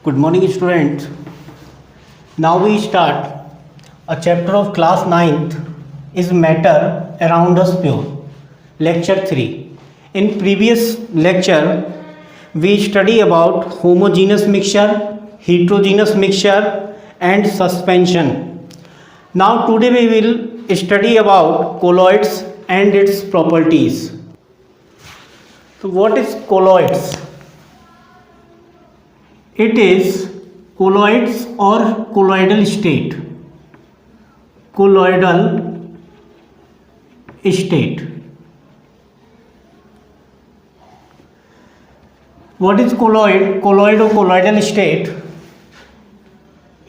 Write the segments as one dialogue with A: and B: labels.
A: Good morning, students. Now we start a chapter of class 9th is matter around us pure. Lecture 3. In previous lecture, we study about homogeneous mixture, heterogeneous mixture, and suspension. Now today we will study about colloids and its properties. So what is colloids? It is colloids or colloidal state. Colloidal state. What is colloid? Colloid or colloidal state?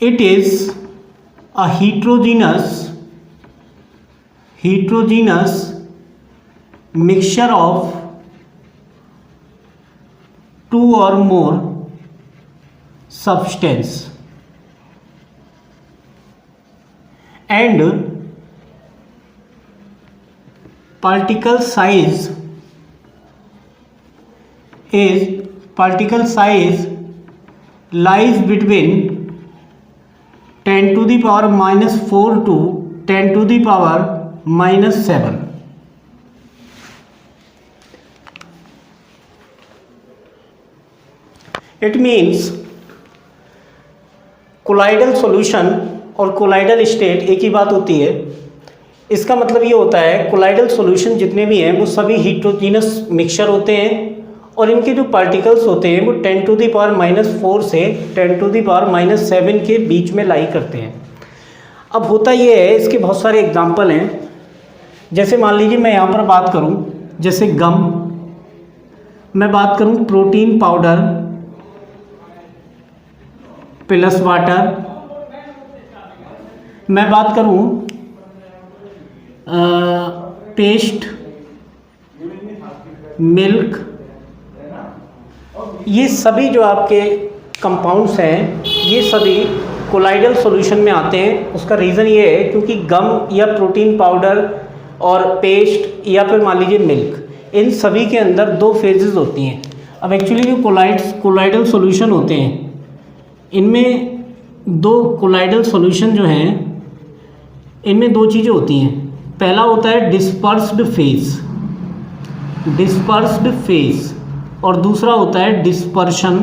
A: It is a heterogeneous mixture of two or more substance and particle size lies between 10 to the power minus 4 to 10 to the power minus 7. It means colloidal solution और colloidal state एक ही बात होती है। इसका मतलब ये होता है कोलाइडल सॉल्यूशन जितने भी हैं वो सभी हीट्रोजीनस मिक्सचर होते हैं और इनके जो पार्टिकल्स होते हैं वो 10 टू दी पावर माइनस 4 से 10 टू दी पावर माइनस 7 के बीच में लाई करते हैं। अब होता ये है, इसके बहुत सारे एग्जाम्पल हैं। जैसे मान लीजिए मैं यहाँ पर बात करूँ, जैसे गम, मैं बात करूँ प्रोटीन पाउडर प्लस वाटर, मैं बात करूँ पेस्ट, मिल्क, ये सभी जो आपके कंपाउंड्स हैं ये सभी कोलाइडल सॉल्यूशन में आते हैं। उसका रीज़न ये है क्योंकि गम या प्रोटीन पाउडर और पेस्ट या फिर मान लीजिए मिल्क, इन सभी के अंदर दो फेजेस होती हैं। अब एक्चुअली जो कोलाइडल सॉल्यूशन होते हैं इनमें दो कोलाइडल सॉल्यूशन जो हैं इनमें दो चीज़ें होती हैं। पहला होता है डिस्पर्स्ड फेज और दूसरा होता है डिस्पर्शन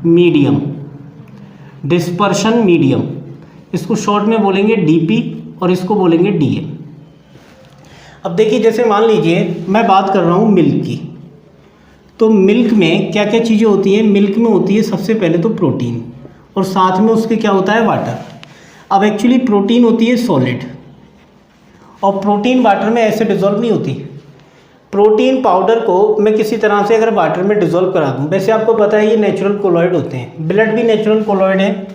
A: मीडियम। इसको शॉर्ट में बोलेंगे डीपी और इसको बोलेंगे डीएम। अब देखिए, जैसे मान लीजिए मैं बात कर रहा हूँ मिल्क की, तो मिल्क में क्या क्या चीज़ें होती हैं? मिल्क में होती है सबसे पहले तो प्रोटीन और साथ में उसके क्या होता है? वाटर। अब एक्चुअली प्रोटीन होती है सॉलिड और प्रोटीन वाटर में ऐसे डिज़ोल्व नहीं होती। प्रोटीन पाउडर को मैं किसी तरह से अगर वाटर में डिज़ोल्व करा दूँ, वैसे आपको पता है ये नेचुरल कोलॉइड होते हैं, ब्लड भी नेचुरल कोलॉइड है,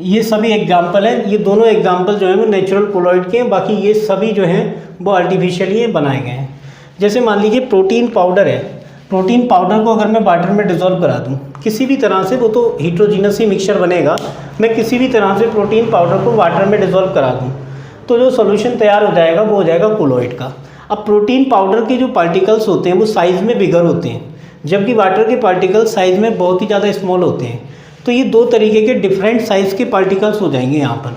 A: ये सभी एग्जाम्पल हैं। ये दोनों एग्जाम्पल जो हैं वो नेचुरल कोलॉइड के हैं, बाकी ये सभी जो हैं वो आर्टिफिशियली बनाए गए हैं। जैसे मान लीजिए प्रोटीन पाउडर है, प्रोटीन पाउडर को अगर मैं वाटर में डिज़ोल्व करा दूँ किसी भी तरह से, वो तो हीट्रोजीनस ही मिक्सचर बनेगा, मैं किसी भी तरह से प्रोटीन पाउडर को वाटर में डिज़ोल्व करा दूँ तो जो सॉल्यूशन तैयार हो जाएगा वो हो जाएगा कोलॉइड का। अब प्रोटीन पाउडर के जो पार्टिकल्स होते हैं वो साइज़ में बिगर होते हैं, जबकि वाटर के पार्टिकल्स साइज़ में बहुत ही ज़्यादा स्मॉल होते हैं। तो ये दो तरीके के डिफरेंट साइज़ के पार्टिकल्स हो जाएंगे यहाँ पर।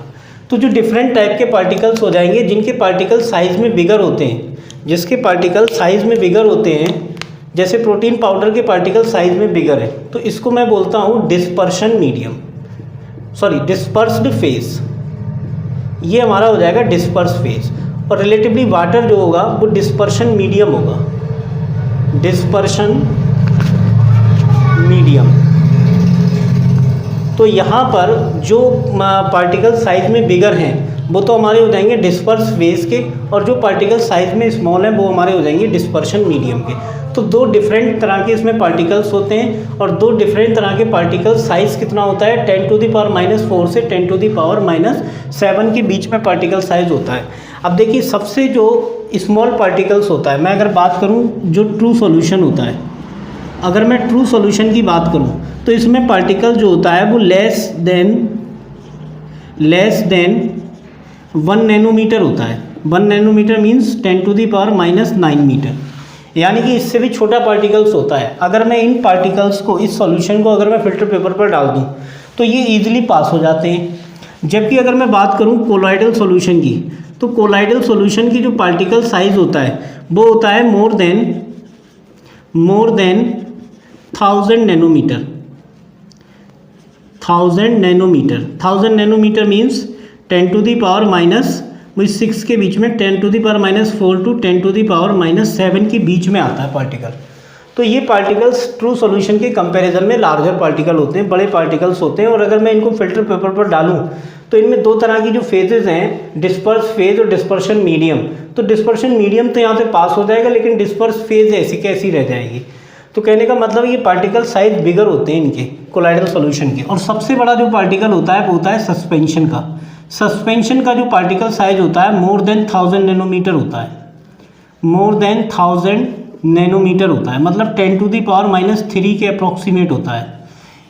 A: तो जो डिफरेंट टाइप के पार्टिकल्स हो जाएंगे जिनके पार्टिकल साइज़ में बिगर होते हैं, जिसके पार्टिकल साइज़ में बिगर होते हैं, जैसे प्रोटीन पाउडर के पार्टिकल साइज़ में बिगर है, तो इसको मैं बोलता हूँ डिस्पर्स्ड फेज। ये हमारा हो जाएगा डिस्पर्स फेज। और रिलेटिवली वाटर जो होगा वो डिस्पर्शन मीडियम होगा, डिस्पर्शन मीडियम। तो यहाँ पर जो पार्टिकल साइज़ में बिगर हैं वो तो हमारे हो जाएंगे डिस्पर्स फेज के, और जो पार्टिकल साइज़ में स्मॉल हैं वो हमारे हो जाएंगे डिस्पर्शन मीडियम के। तो दो डिफरेंट तरह के इसमें पार्टिकल्स होते हैं और दो डिफरेंट तरह के पार्टिकल साइज़ कितना होता है? 10 टू दी पावर माइनस 4 से 10 टू दी पावर माइनस 7 के बीच में पार्टिकल साइज़ होता है। अब देखिए, सबसे जो स्मॉल पार्टिकल्स होता है, मैं अगर बात करूँ जो ट्रू सॉल्यूशन होता है, अगर मैं ट्रू सॉल्यूशन की बात करूँ तो इसमें पार्टिकल जो होता है वो लेस देन 1 नैनोमीटर होता है। 1 nanometre means 10 to the power minus 9 metre. यानी कि इससे भी छोटा पार्टिकल्स होता है। अगर मैं इन पार्टिकल्स को, इस सॉल्यूशन को अगर मैं फ़िल्टर पेपर पर डाल दूँ तो ये ईजिली पास हो जाते हैं। जबकि अगर मैं बात करूँ कोलॉइडल सॉल्यूशन की, तो कोलॉइडल सॉल्यूशन की जो पार्टिकल साइज़ होता है वो होता है more than 1000 nanometre. 1000 nanometre means 10 to the power minus 6 के बीच में 10 to the power -4 to 10 to the power -7 के बीच में आता है पार्टिकल। तो ये पार्टिकल्स ट्रू सॉल्यूशन के कंपैरिजन में लार्जर पार्टिकल होते हैं, बड़े पार्टिकल्स होते हैं। और अगर मैं इनको फिल्टर पेपर पर डालूं तो इनमें दो तरह की जो फेजेस हैं, डिस्पर्स फेज और डिस्पर्शन मीडियम। तो डिस्पर्शन मीडियम तो यहाँ से पास हो जाएगा, लेकिन डिस्पर्स फेज ऐसी कैसी रह जाएगी। तो कहने का मतलब ये पार्टिकल साइज बिगर होते हैं इनके कोलॉइडल सॉल्यूशन के। और सबसे बड़ा जो पार्टिकल होता है वो होता है सस्पेंशन का। सस्पेंशन का जो पार्टिकल साइज होता है मोर देन 1000 नैनोमीटर होता है। मोर देन 1000 नैनोमीटर होता है, मतलब 10 टू दी पावर -3 के अप्रॉक्सीमेट होता है।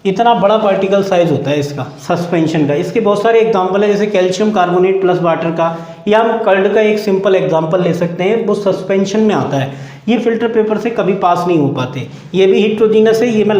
A: इतना बड़ा पार्टिकल साइज होता है इसका, सस्पेंशन का। इसके बहुत सारे एग्जांपल है, जैसे कैल्शियम कार्बोनेट प्लस वाटर का, या हम कर्ड का एक सिंपल एग्जांपल ले सकते हैं, वो सस्पेंशन में आता है। ये फिल्टर पेपर से कभी पास नहीं हो पाते। ये भी हिट्रोजीनस है, ये मैं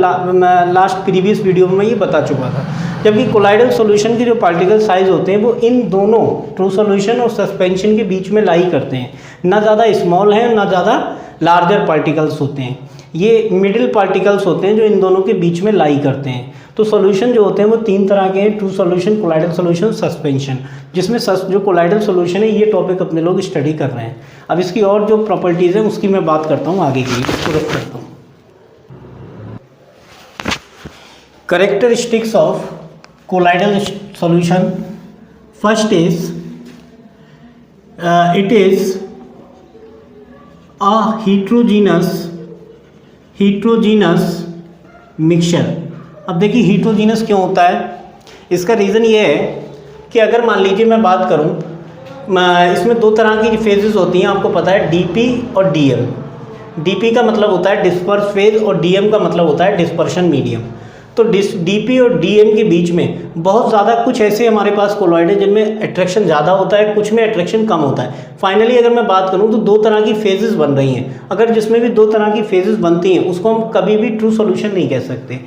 A: लास्ट प्रीवियस वीडियो में ये बता चुका था। जबकि कोलॉइडल सॉल्यूशन के जो पार्टिकल साइज होते हैं वो इन दोनों ट्रू सॉल्यूशन और सस्पेंशन के बीच में लाई करते हैं। ना ज़्यादा स्मॉल हैं, ना ज़्यादा लार्जर पार्टिकल्स होते हैं। ये मिडिल पार्टिकल्स होते हैं जो इन दोनों के बीच में लाई करते हैं। तो सॉल्यूशन जो होते हैं वो तीन तरह के हैं, true solution, colloidal solution, suspension. जिसमें जो कोलॉइडल सॉल्यूशन है ये टॉपिक अपने लोग स्टडी कर रहे हैं। अब इसकी और जो प्रॉपर्टीज़ हैं उसकी मैं बात करता हूँ आगे की, इसको रख करता हूँ। Characteristics of colloidal solution. First is it is a heterogeneous mixture. अब देखिए heterogeneous क्यों होता है, इसका रीज़न ये है कि अगर मान लीजिए मैं बात करूं, इसमें दो तरह की फेजेस होती हैं, आपको पता है, डीपी और डीएम। डीपी का मतलब होता है डिस्पर्स फेज और डीएम का मतलब होता है डिस्पर्शन मीडियम। तो डीपी और डीएम के बीच में बहुत ज़्यादा कुछ ऐसे हमारे पास कोलॉइड है जिनमें अट्रैक्शन ज़्यादा होता है, कुछ में अट्रैक्शन कम होता है। फाइनली अगर मैं बात करूं तो दो तरह की फेजेस बन रही हैं। अगर जिसमें भी दो तरह की फेजेस बनती हैं उसको हम कभी भी ट्रू सॉल्यूशन नहीं कह सकते।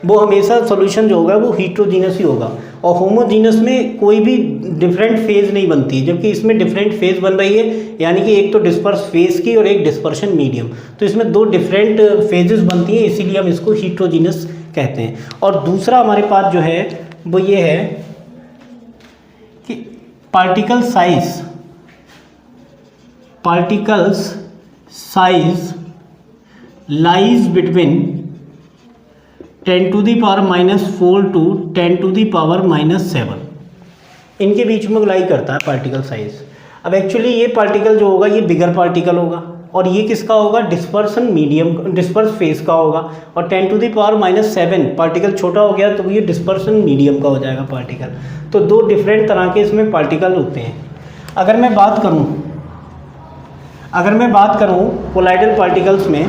A: वो हमेशा सॉल्यूशन जो होगा वो हीट्रोजीनस ही होगा। और होमोजीनस में कोई भी डिफरेंट फेज नहीं बनती है, जबकि इसमें डिफरेंट फेज बन रही है, यानी कि एक तो डिस्पर्स फेज की और एक डिस्पर्शन मीडियम। तो इसमें दो डिफरेंट फेजेस बनती हैं, इसीलिए हम इसको हीट्रोजीनस कहते हैं। और दूसरा हमारे पास जो है वो ये है कि particles size lies between 10 to the power -4 to 10 to the power -7, इनके बीच में लाई करता है पार्टिकल साइज। अब एक्चुअली ये पार्टिकल जो होगा ये बिगर पार्टिकल होगा, और ये किसका होगा, डिस्पर्सन मीडियम, डिस्पर्स फेज का होगा। और 10 टू दी पावर -7 पार्टिकल छोटा हो गया तो ये डिस्पर्सन मीडियम का हो जाएगा पार्टिकल। तो दो डिफरेंट तरह के इसमें पार्टिकल होते हैं। अगर मैं बात करूं कोलॉइडल पार्टिकल्स में,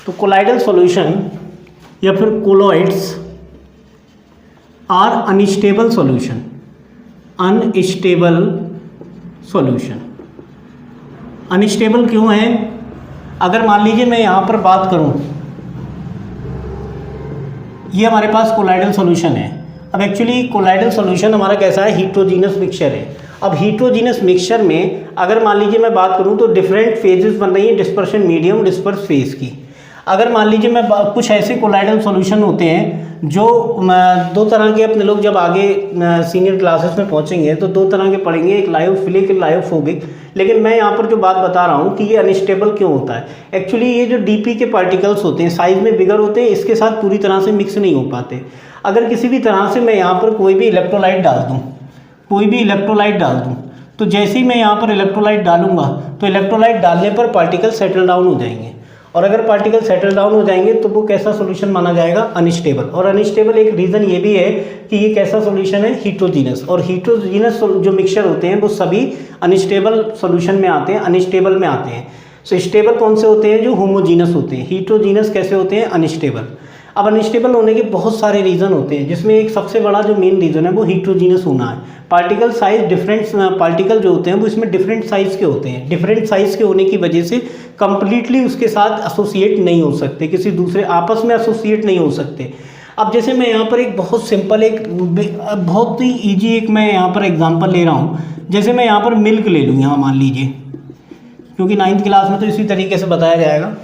A: तो कोलॉइडल सॉल्यूशन या फिर colloids are unstable solution. Unstable क्यों है? अगर मान लीजिए मैं यहाँ पर बात करूँ, ये हमारे पास कोलॉइडल सॉल्यूशन है। अब एक्चुअली कोलॉइडल सॉल्यूशन हमारा कैसा है, हीट्रोजीनस मिक्सचर है। अब हीट्रोजीनस मिक्सचर में अगर मान लीजिए मैं बात करूँ तो डिफरेंट फेजेस बन रही है, डिस्पर्शन मीडियम, डिस्पर्स फेज की। अगर मान लीजिए मैं कुछ ऐसे कोलॉइडल सॉल्यूशन होते हैं जो दो तरह के, अपने लोग जब आगे सीनियर क्लासेस में पहुंचेंगे तो दो तरह के पढ़ेंगे, एक लायोफिलिक, एक लायोफोबिक। लेकिन मैं यहाँ पर जो बात बता रहा हूँ कि ये अनस्टेबल क्यों होता है, एक्चुअली ये जो डीपी के पार्टिकल्स होते हैं साइज में बिगर होते हैं, इसके साथ पूरी तरह से मिक्स नहीं हो पाते। अगर किसी भी तरह से मैं यहाँ पर कोई भी इलेक्ट्रोलाइट डाल दूँ, तो जैसे ही मैं यहाँ पर इलेक्ट्रोलाइट डालूंगा तो इलेक्ट्रोलाइट डालने पर पार्टिकल सेटल डाउन हो जाएंगे। और अगर पार्टिकल सेटल डाउन हो जाएंगे तो वो कैसा सॉल्यूशन माना जाएगा, अनस्टेबल। और अनस्टेबल एक रीज़न ये भी है कि ये कैसा सॉल्यूशन है, हीट्रोजीनस। और हीट्रोजीनस जो मिक्सचर होते हैं वो सभी अनस्टेबल सॉल्यूशन में आते हैं, अनस्टेबल में आते हैं। सो स्टेबल कौन से होते हैं, जो होमोजीनस होते हैं। हीट्रोजीनस कैसे होते हैं, अनस्टेबल। अब अनस्टेबल होने के बहुत सारे रीज़न होते हैं, जिसमें एक सबसे बड़ा जो मेन रीज़न है वो हीट्रोजीनस होना है। पार्टिकल साइज डिफरेंट, पार्टिकल जो होते हैं वो इसमें डिफरेंट साइज़ के होते हैं। डिफरेंट साइज़ के होने की वजह से कंप्लीटली उसके साथ एसोसिएट नहीं हो सकते, किसी दूसरे आपस में एसोसिएट नहीं हो सकते। अब जैसे मैं यहाँ पर एक बहुत सिंपल, एक बहुत ही ईजी एक मैं यहाँ पर एग्जांपल ले रहा हूँ। जैसे मैं यहाँ पर मिल्क ले लूँ, यहाँ मान लीजिए, क्योंकि 9th क्लास में तो इसी तरीके से बताया जाएगा।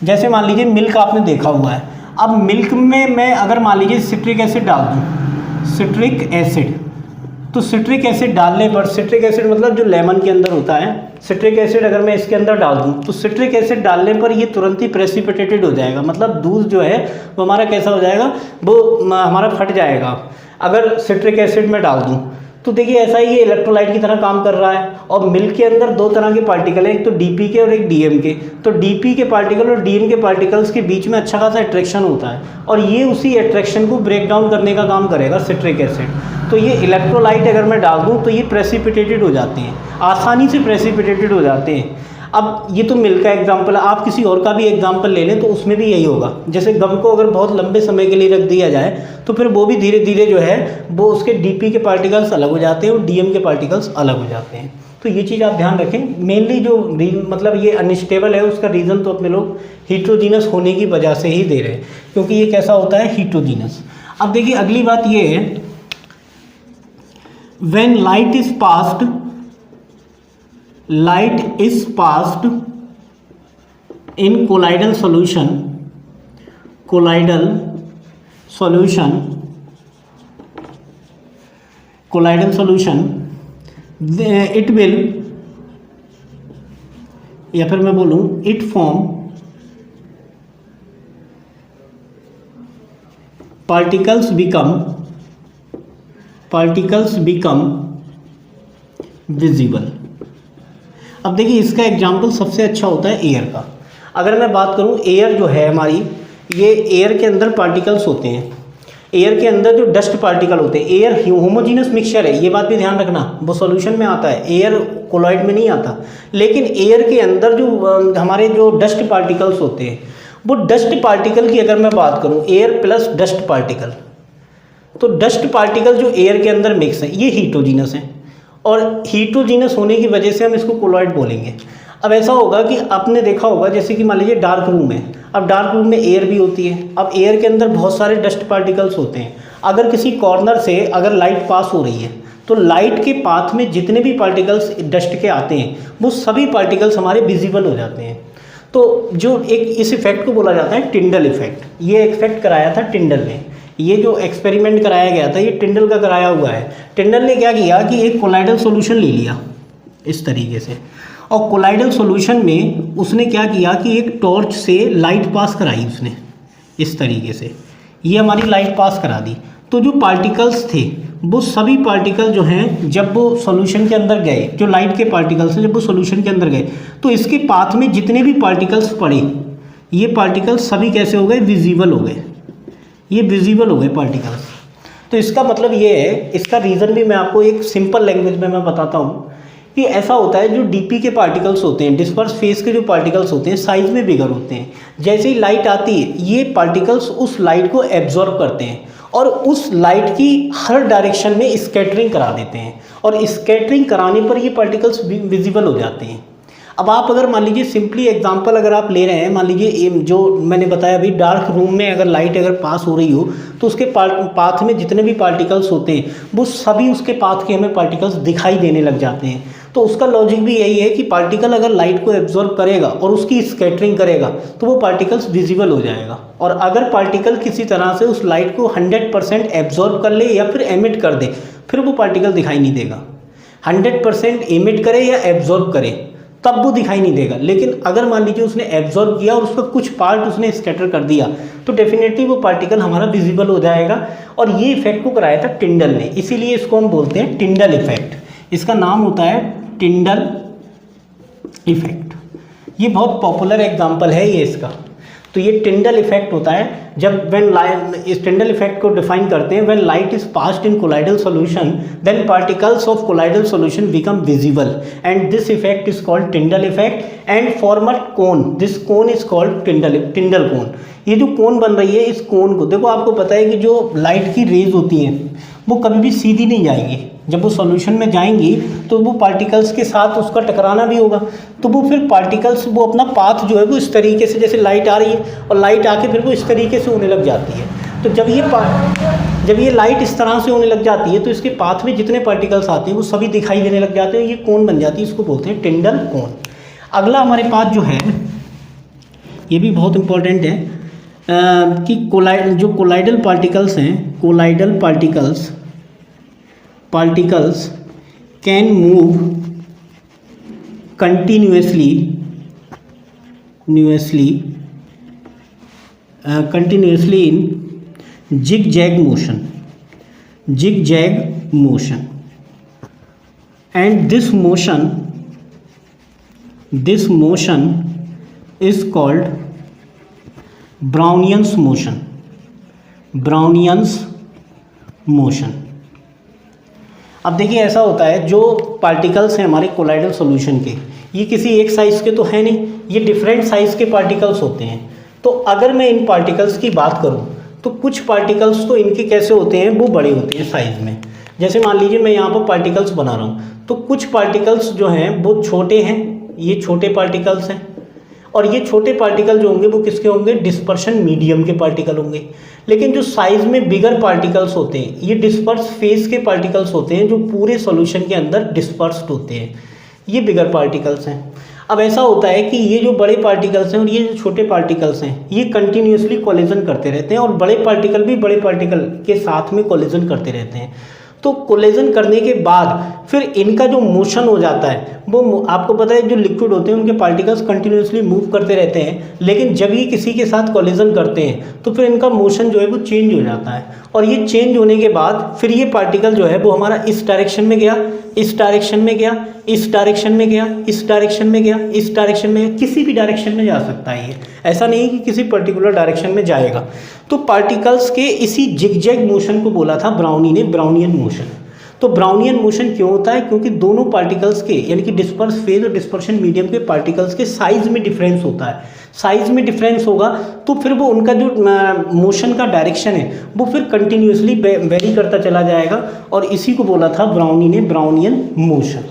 A: जैसे मान लीजिए मिल्क आपने देखा हुआ है, अब मिल्क में मैं अगर मान लीजिए सिट्रिक एसिड डाल दूँ, सिट्रिक एसिड, तो सिट्रिक एसिड डालने पर, सिट्रिक एसिड मतलब जो लेमन के अंदर होता है, सिट्रिक एसिड अगर मैं इसके अंदर डाल दूँ तो सिट्रिक एसिड डालने पर ये तुरंत ही प्रेसिपिटेटेड हो जाएगा, मतलब दूध जो है वो हमारा कैसा हो जाएगा, वो हमारा फट जाएगा अगर सिट्रिक एसिड में डाल दूँ। तो देखिए ऐसा ही ये इलेक्ट्रोलाइट की तरह काम कर रहा है। और मिल्क के अंदर दो तरह के पार्टिकल हैं, एक तो डीपी के और एक डीएम के। तो डीपी के पार्टिकल और डीएम के पार्टिकल्स के बीच में अच्छा खासा अट्रैक्शन होता है, और ये उसी अट्रैक्शन को ब्रेक डाउन करने का काम करेगा सिट्रिक एसिड। तो ये इलेक्ट्रोलाइट अगर मैं डाल दूँ तो ये प्रेसिपिटेटेड हो जाते हैं, आसानी से प्रेसिपिटेटेड हो जाते हैं। अब ये तो मिल्क का एग्जाम्पल है, आप किसी और का भी एग्जाम्पल ले लें तो उसमें भी यही होगा। जैसे गम को अगर बहुत लंबे समय के लिए रख दिया जाए तो फिर वो भी धीरे धीरे जो है वो उसके डीपी के पार्टिकल्स अलग हो जाते हैं और डीएम के पार्टिकल्स अलग हो जाते हैं। तो ये चीज़ आप ध्यान रखें। मेनली जो मतलब ये अनस्टेबल है उसका रीज़न तो अपने लोग हीट्रोजीनस होने की वजह से ही दे रहे हैं, क्योंकि ये कैसा होता है, हीट्रोजीनस। अब देखिए अगली बात ये है, when light is passed in colloidal solution it will, या फिर मैं बोलूं it form particles become visible। अब देखिए इसका एग्जाम्पल सबसे अच्छा होता है एयर का। अगर मैं बात करूं, एयर जो है हमारी, ये एयर के अंदर पार्टिकल्स होते हैं, एयर के अंदर जो डस्ट पार्टिकल होते हैं, एयर होमोजीनस मिक्सचर है, ये बात भी ध्यान रखना, वो सॉल्यूशन में आता है, एयर कोलॉइड में नहीं आता। लेकिन एयर के अंदर जो हमारे जो डस्ट पार्टिकल्स होते हैं, वो डस्ट पार्टिकल की अगर मैं बात करूँ, एयर प्लस डस्ट पार्टिकल, तो डस्ट पार्टिकल जो एयर के अंदर मिक्स है ये हीट्रोजीनस है, और हीट्रोजीनस होने की वजह से हम इसको कोलॉइड बोलेंगे। अब ऐसा होगा कि आपने देखा होगा, जैसे कि मान लीजिए डार्क रूम है, अब डार्क रूम में एयर भी होती है, अब एयर के अंदर बहुत सारे डस्ट पार्टिकल्स होते हैं। अगर किसी कॉर्नर से अगर लाइट पास हो रही है तो लाइट के पाथ में जितने भी पार्टिकल्स डस्ट के आते हैं वो सभी पार्टिकल्स हमारे विजिबल हो जाते हैं। तो जो एक इस इफेक्ट को बोला जाता है टिंडल इफेक्ट। ये इफेक्ट कराया था टिंडल ने, ये जो एक्सपेरिमेंट कराया गया था ये टिंडल का कराया हुआ है। टिंडल ने क्या किया कि एक कोलाइडल सॉल्यूशन ले लिया इस तरीके से, और कोलाइडल सॉल्यूशन में उसने क्या किया कि एक टॉर्च से लाइट पास कराई उसने इस तरीके से, ये हमारी लाइट पास करा दी। तो जो पार्टिकल्स थे वो सभी पार्टिकल जो हैं जब वो सॉल्यूशन के अंदर गए, जो लाइट के पार्टिकल्स हैं जब वो सॉल्यूशन के अंदर गए तो इसके पाथ में जितने भी पार्टिकल्स पड़े ये पार्टिकल्स सभी कैसे हो गए, विजिबल हो गए, ये विजिबल हो गए पार्टिकल्स। तो इसका मतलब ये है, इसका रीज़न भी मैं आपको एक सिंपल लैंग्वेज में मैं बताता हूँ कि ऐसा होता है जो डीपी के पार्टिकल्स होते हैं, डिस्पर्स फेस के जो पार्टिकल्स होते हैं साइज में बिगर होते हैं। जैसे ही लाइट आती है ये पार्टिकल्स उस लाइट को एब्जॉर्ब करते हैं और उस लाइट की हर डायरेक्शन में स्कैटरिंग करा देते हैं, और स्कैटरिंग कराने पर ये पार्टिकल्स विजिबल हो जाते हैं। अब आप अगर मान लीजिए सिंपली एग्जांपल अगर आप ले रहे हैं, मान लीजिए जो मैंने बताया अभी, डार्क रूम में अगर लाइट अगर पास हो रही हो तो उसके पाथ में जितने भी पार्टिकल्स होते हैं वो सभी उसके पाथ के हमें पार्टिकल्स दिखाई देने लग जाते हैं। तो उसका लॉजिक भी यही है कि पार्टिकल अगर लाइट को एब्जॉर्ब करेगा और उसकी स्कैटरिंग करेगा तो वो पार्टिकल्स विजिबल हो जाएगा, और अगर पार्टिकल किसी तरह से उस लाइट को 100% एब्जॉर्ब कर ले या फिर एमिट कर दे फिर वो पार्टिकल दिखाई नहीं देगा। 100% एमिट करे या एब्जॉर्ब करे तब वो दिखाई नहीं देगा। लेकिन अगर मान लीजिए उसने एब्जॉर्ब किया और उसका कुछ पार्ट उसने स्कैटर कर दिया तो डेफिनेटली वो पार्टिकल हमारा विजिबल हो जाएगा। और ये इफेक्ट को कराया था टिंडल ने, इसीलिए इसको हम बोलते हैं टिंडल इफेक्ट। इसका नाम होता है टिंडल इफेक्ट। ये बहुत पॉपुलर एग्जाम्पल है ये इसका। तो ये टिंडल इफेक्ट होता है जब व्हेन लाइट, इस टिंडल इफेक्ट को डिफाइन करते हैं when light is passed in colloidal solution then particles of colloidal solution become visible and this effect is called Tyndall effect and form a cone, this cone is called Tyndall cone. ये जो कोन बन रही है इस कोन को देखो, आपको पता है कि जो लाइट की रेज होती हैं वो कभी भी सीधी नहीं जाएगी, जब वो सॉल्यूशन में जाएंगी तो वो पार्टिकल्स के साथ उसका टकराना भी होगा, तो वो फिर पार्टिकल्स वो अपना पाथ जो है वो इस तरीके से, जैसे लाइट आ रही है और लाइट आके फिर वो इस तरीके से होने लग जाती है, तो जब ये लाइट इस तरह से होने लग जाती है तो इसके पाथ में जितने पार्टिकल्स आते हैं वो सभी दिखाई देने लग जाते हैं, ये कोन बन जाती है, इसको बोलते हैं टिंडल कोन। अगला हमारे पास जो है ये भी बहुत इंपॉर्टेंट है कि जो कोलाइडल पार्टिकल्स हैं, colloidal particles can move continuously in zigzag motion and this motion is called Brownion's motion। अब देखिए ऐसा होता है जो पार्टिकल्स हैं हमारे कोलाइडल सॉल्यूशन के, ये किसी एक साइज़ के तो है नहीं, ये डिफरेंट साइज़ के पार्टिकल्स होते हैं। तो अगर मैं इन पार्टिकल्स की बात करूं तो कुछ पार्टिकल्स तो इनके कैसे होते हैं, वो बड़े होते हैं साइज़ में। जैसे मान लीजिए मैं यहाँ पर पार्टिकल्स बना रहा हूँ तो कुछ पार्टिकल्स जो हैं वो छोटे हैं, ये छोटे पार्टिकल्स हैं, और ये छोटे पार्टिकल जो होंगे वो किसके होंगे, डिस्पर्शन मीडियम के पार्टिकल होंगे। लेकिन जो साइज में बिगर पार्टिकल्स होते हैं ये डिस्पर्स फेज के पार्टिकल्स होते हैं, जो पूरे सॉल्यूशन के अंदर डिस्पर्स्ड होते हैं, ये बिगर पार्टिकल्स हैं। अब ऐसा होता है कि ये जो बड़े पार्टिकल्स हैं और ये जो छोटे पार्टिकल्स हैं ये कंटिन्यूसली कोलिजन करते रहते हैं, और बड़े पार्टिकल भी बड़े पार्टिकल के साथ में कोलिजन करते रहते हैं। तो कोलिजन करने के बाद फिर इनका जो मोशन हो जाता है वो, आपको पता है जो लिक्विड होते हैं उनके पार्टिकल्स कंटिन्यूसली मूव करते रहते हैं, लेकिन जब ये किसी के साथ कोलिजन करते हैं तो फिर इनका मोशन जो है वो चेंज हो जाता है, और ये चेंज होने के बाद फिर ये पार्टिकल जो है वो हमारा इस डायरेक्शन में गया, इस डायरेक्शन में गया, इस डायरेक्शन में गया, इस डायरेक्शन में गया, इस डायरेक्शन में, किसी भी डायरेक्शन में जा सकता है। ये ऐसा नहीं कि किसी पर्टिकुलर डायरेक्शन में जाएगा। तो पार्टिकल्स के इसी जिगजैग मोशन को बोला था ब्राउनी ने ब्राउनियन मोशन। तो ब्राउनियन मोशन क्यों होता है, क्योंकि दोनों पार्टिकल्स के यानी कि डिस्पर्स फेज और डिस्पर्शन मीडियम के पार्टिकल्स के साइज में डिफरेंस होता है। साइज में डिफरेंस होगा तो फिर वो उनका जो मोशन का डायरेक्शन है वो फिर कंटिन्यूसली वेरी करता चला जाएगा, और इसी को बोला था ब्राउनी ने ब्राउनियन मोशन।